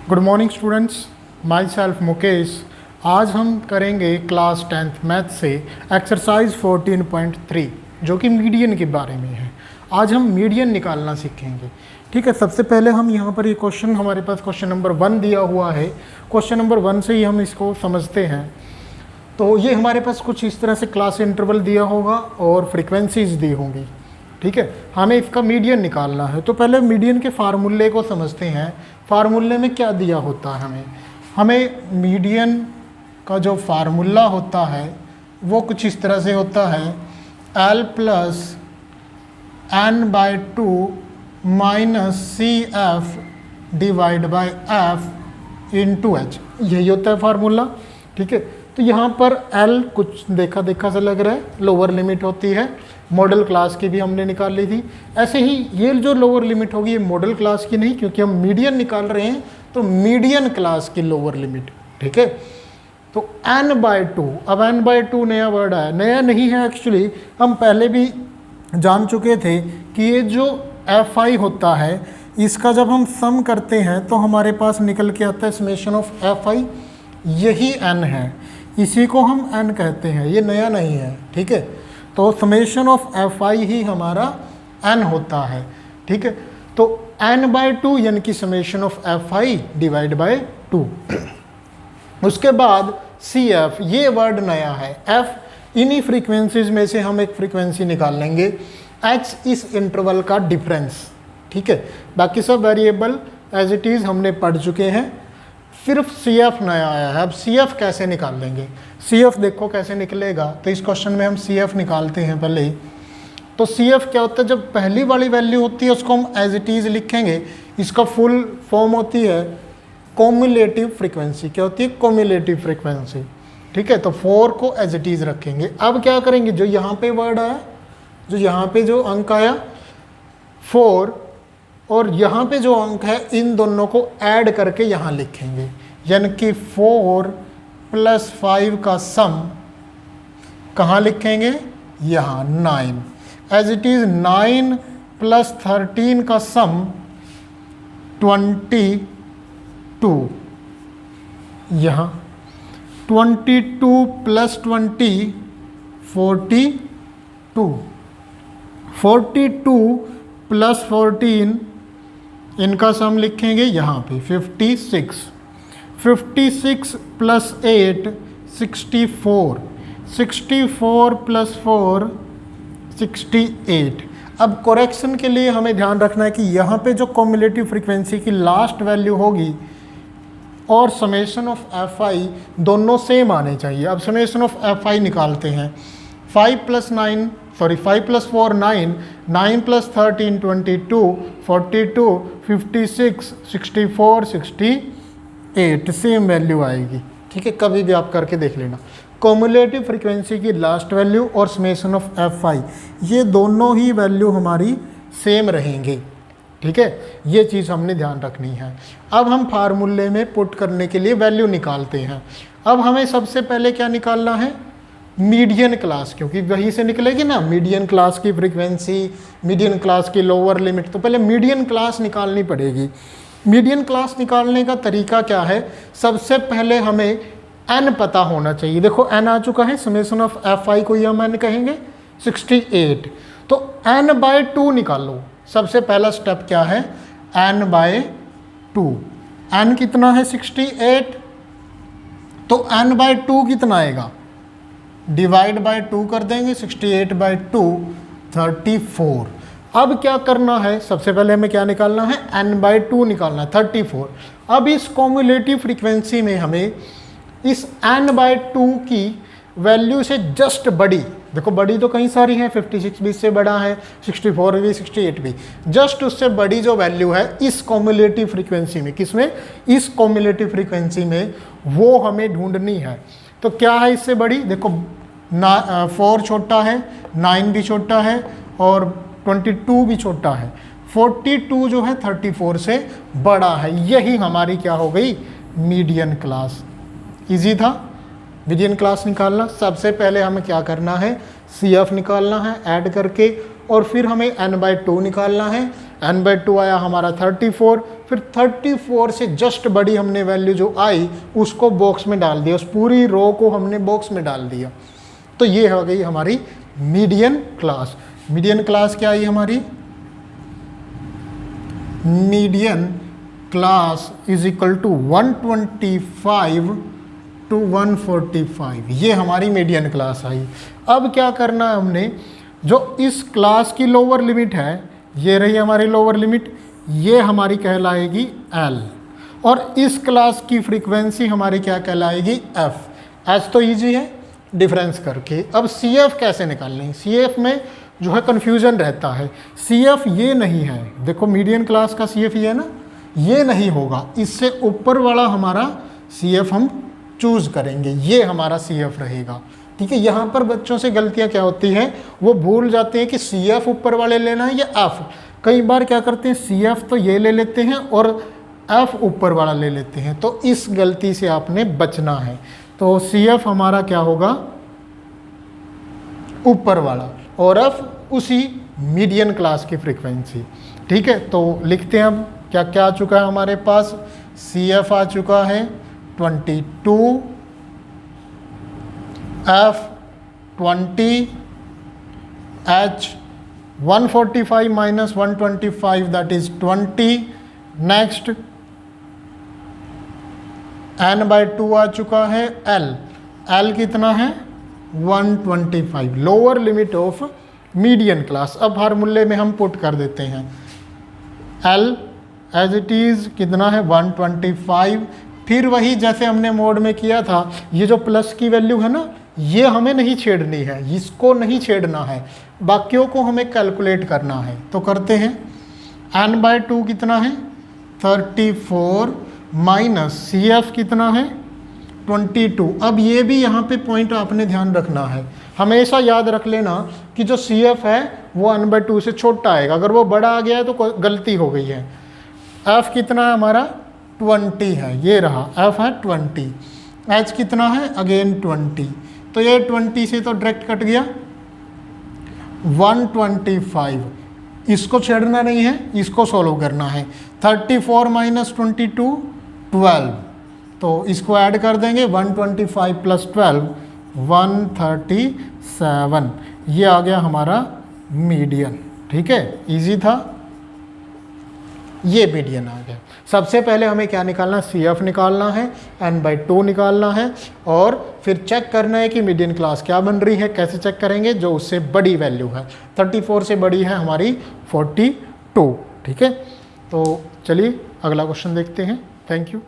Good morning students, my self Mukesh. आज हम करेंगे क्लास 10th मैथ से एक्सरसाइज 14.3 जो कि मीडियन के बारे में है। आज हम मीडियन निकालना सीखेंगे। ठीक है, सबसे पहले हम यहाँ पर ये क्वेश्चन, हमारे पास क्वेश्चन नंबर 1 दिया हुआ है। क्वेश्चन नंबर 1 से ही हम इसको समझते हैं। तो ये हमारे पास कुछ इस तरह से क्लास इंटरवल दिया होगा और फ्रीक्वेंसीज दी होंगी। ठीक है, हमें इसका मीडियन निकालना है। तो पहले मीडियन के फार्मूले को समझते हैं। फार्मूले में क्या दिया होता है हमें मीडियन का जो फार्मूला होता है वो कुछ इस तरह से होता है, L plus n/2 minus CF divide by F into H। यही होता है फार्मूला। ठीक है, तो यहाँ पर L कुछ देखा देखा सा लग रहा है, लोअर लिमिट होती है। मॉडल क्लास की भी हमने निकाल ली थी। ऐसे ही ये जो लोअर लिमिट होगी ये मॉडल क्लास की नहीं, क्योंकि हम मीडियन निकाल रहे हैं तो मीडियन क्लास की लोअर लिमिट। ठीक है, तो n/2, अब n/2 नया वर्ड है, नया नहीं है एक्चुअली, हम पहले भी जान चुके थे कि ये जो fi होता है इसका जब हम सम करते हैं तो हमारे पास निकल के आता है समेशन ऑफ fi। यही n है, इसी को हम n कहते हैं, ये नया नहीं है। ठीक है, तो समेशन ऑफ fi ही हमारा n होता है। ठीक है, तो n/2 यानी कि summation of fi divide by 2। उसके बाद CF, ये वर्ड नया है। F इन्हीं फ्रीक्वेंसीज में से हम एक फ्रीक्वेंसी निकाल लेंगे। H इस इंटरवल का डिफरेंस। ठीक है, बाकी सब वेरिएबल एज इट इज़ हमने पढ़ चुके हैं, सिर्फ CF नया आया है। अब CF कैसे निकाल लेंगे? CF देखो कैसे निकलेगा। तो इस क्वेश्चन में हम CF निकालते हैं पहले ही। तो CF क्या होता है, जब पहली वाली वैल्यू होती है उसको हम एज इट इज़ लिखेंगे। इसका फुल फॉर्म होती है कॉम्युलेटिव फ्रीक्वेंसी। क्या होती है? Cumulative frequency. ठीक है, तो 4 को एज इट इज़ रखेंगे। अब क्या करेंगे, जो यहाँ पे वर्ड आया, जो यहाँ पे जो अंक आया 4 और यहाँ पे जो अंक है, इन दोनों को ऐड करके यहाँ लिखेंगे। यानी कि 4 + 5 का सम कहाँ लिखेंगे? यहाँ 9। एज इट इज़ 9 + 13 का सम 22। यहाँ 22 + 20 42। 42 + 14 इनका सम लिखेंगे यहाँ पे 56। 56 + 8 64। 64 + 4 68। अब करेक्शन के लिए हमें ध्यान रखना है कि यहाँ पे जो कॉम्युलेटिव फ्रीक्वेंसी की लास्ट वैल्यू होगी और समेशन ऑफ fi दोनों सेम आने चाहिए। अब समेशन ऑफ fi निकालते हैं। 5 + 4 9, 9 + 13 22, 42 56 64 68 सेम वैल्यू आएगी। ठीक है, कभी भी आप करके देख लेना। कॉम्युलेटिव फ्रीक्वेंसी की लास्ट वैल्यू और समेशन ऑफ fi ये दोनों ही वैल्यू हमारी सेम रहेंगी। ठीक है, ये चीज़ हमने ध्यान रखनी है। अब हम फार्मूले में पुट करने के लिए वैल्यू निकालते हैं। अब हमें सबसे पहले क्या निकालना है? मीडियन क्लास, क्योंकि वहीं से निकलेगी ना मीडियन क्लास की फ्रीक्वेंसी, मीडियन क्लास की लोअर लिमिट। तो पहले मीडियन क्लास निकालनी पड़ेगी। मीडियन क्लास निकालने का तरीका क्या है? सबसे पहले हमें n पता होना चाहिए। देखो n आ चुका है, समेशन ऑफ fi को हम n कहेंगे 68। तो n/2 निकालो। सबसे पहला स्टेप क्या है? n/2। n कितना है? 68। तो n/2 कितना आएगा? डिवाइड बाय 2 कर देंगे। 68/2 34। अब क्या करना है? सबसे पहले हमें क्या निकालना है? n/2 निकालना है, 34। अब इस कॉम्युलेटिव फ्रीक्वेंसी में हमें इस n/2 की वैल्यू से जस्ट बड़ी, देखो बड़ी तो कहीं सारी है, 56 भी इससे बड़ा है, 64 भी, 68 भी, जस्ट उससे बड़ी जो वैल्यू है इस कॉम्युलेटिव फ्रीक्वेंसी में, किसमें? इस कॉम्युलेटिव फ्रीक्वेंसी में, वो हमें ढूंढनी है। तो क्या है इससे बड़ी? देखो 4 छोटा है, 9 भी छोटा है और 22 भी छोटा है। 42 जो है 34 से बड़ा है। यही हमारी क्या हो गई? Median class. इजी था मीडियन क्लास निकालना। सबसे पहले हमें क्या करना है? CF निकालना है ऐड करके, और फिर हमें n/2 निकालना है। n/2 आया हमारा 34, फिर 34 से जस्ट बड़ी हमने वैल्यू जो आई उसको बॉक्स में डाल दिया, उस पूरी रो को हमने बॉक्स में डाल दिया। तो ये हो गई हमारी मीडियन क्लास। मीडियन क्लास क्या आई हमारी? Median class is equal to 125 to 145, ये हमारी मीडियन क्लास आई। अब क्या करना है हमने, जो इस क्लास की लोअर लिमिट है, ये रही हमारी लोअर लिमिट, ये हमारी कहलाएगी L, और इस क्लास की फ्रीक्वेंसी हमारी क्या कहलाएगी? F। एच तो ईजी है डिफरेंस करके। अब CF कैसे निकालनी? CF में जो है कन्फ्यूजन रहता है। CF ये नहीं है, देखो मीडियन क्लास का CF ये है ना, ये नहीं होगा, इससे ऊपर वाला हमारा CF हम चूज करेंगे, ये हमारा CF रहेगा। ठीक है, यहाँ पर बच्चों से गलतियाँ क्या होती हैं, वो भूल जाते हैं कि CF ऊपर वाले लेना है या F। कई बार क्या करते हैं, CF तो ये ले लेते हैं और F ऊपर वाला ले लेते हैं, तो इस गलती से आपने बचना है। तो CF हमारा क्या होगा? ऊपर वाला, और F उसी मीडियन क्लास की फ्रीक्वेंसी। ठीक है, तो लिखते हैं अब क्या क्या आ चुका है हमारे पास। CF आ चुका है 22, F 20, H 145 minus 125 that is 20। Next n/2 आ चुका है L कितना है? 125, lower limit of median class. अब फार्मूले में हम पुट कर देते हैं L एज इट इज़ कितना है? 125। फिर वही जैसे हमने मोड में किया था, ये जो प्लस की वैल्यू है ना, ये हमें नहीं छेड़नी है, इसको नहीं छेड़ना है, बाकियों को हमें कैलकुलेट करना है। तो करते हैं, n/2 कितना है? 34 माइनस CF कितना है? 22। अब ये भी यहाँ पे पॉइंट आपने ध्यान रखना है, हमेशा याद रख लेना कि जो CF है वो n/2 से छोटा आएगा, अगर वो बड़ा आ गया है तो गलती हो गई है। F कितना है हमारा? 20 है, ये रहा F है 20। H कितना है? अगेन 20, तो ये 20 से तो डायरेक्ट कट गया। 125, इसको छेड़ना नहीं है, इसको सॉल्व करना है। 34 माइनस 22 12, तो इसको ऐड कर देंगे, 125 प्लस 12 137, ये आ गया हमारा मीडियन। ठीक है, इजी था, ये मीडियन आ गया। सबसे पहले हमें क्या निकालना है? CF निकालना है, n/2 निकालना है, और फिर चेक करना है कि मीडियन क्लास क्या बन रही है। कैसे चेक करेंगे? जो उससे बड़ी वैल्यू है, 34 से बड़ी है हमारी 42। ठीक है, तो चलिए अगला क्वेश्चन देखते हैं। Thank you.